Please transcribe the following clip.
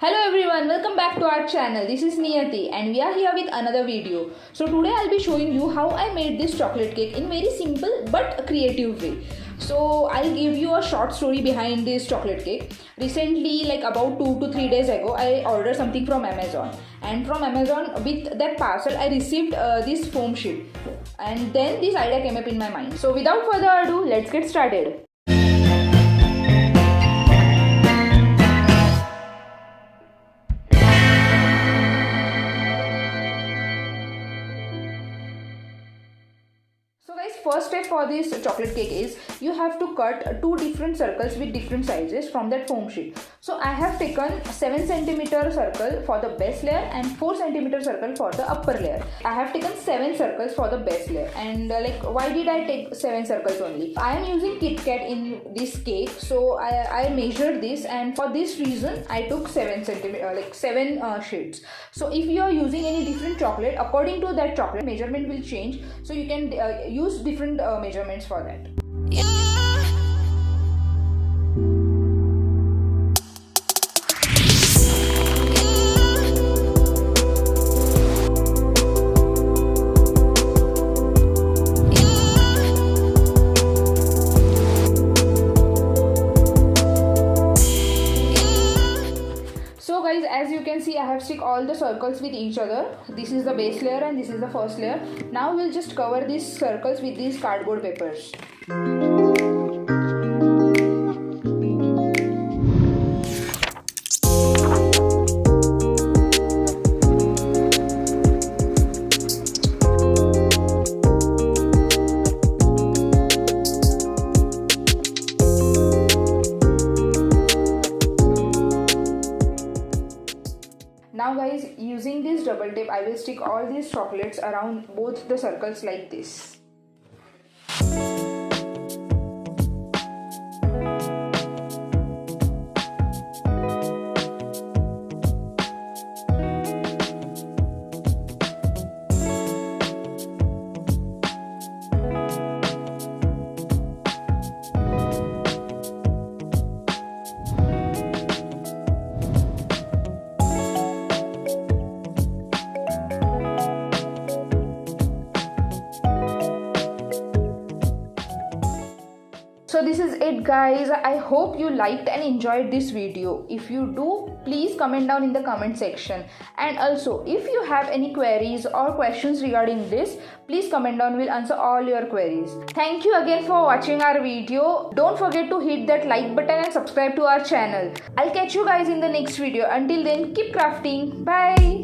Hello everyone, welcome back to our channel. This is Niyati and we are here with another video. So today I'll be showing you how I made this chocolate cake in very simple but creative way. So I'll give you a short story behind this chocolate cake. Recently, like about 2 to 3 days ago, I ordered something from Amazon, and from Amazon with that parcel I received this foam sheet, and then this idea came up in my mind. So without further ado, let's get started. So guys, first step for this chocolate cake is you have to cut two different circles with different sizes from that foam sheet. So I have taken 7 cm circle for the base layer and 4 cm circle for the upper layer. I have taken 7 circles for the base layer, and why did I take 7 circles only? I am using KitKat in this cake, so I measured this, and for this reason I took 7 sheets. So if you are using any different chocolate, according to that chocolate measurement will change, so you can use different measurements for that. So guys, as you can see, I have stick all the circles with each other. This is the base layer and this is the first layer. Now we'll just cover these circles with these cardboard papers. Now guys, using this double tape, I will stick all these chocolates around both the circles like this. So this is it guys. I hope you liked and enjoyed this video. If you do, please comment down in the comment section, and also if you have any queries or questions regarding this, please comment down. We'll answer all your queries. Thank you again for watching our video. Don't forget to hit that like button and subscribe to our channel. I'll catch you guys in the next video. Until then, keep crafting. Bye.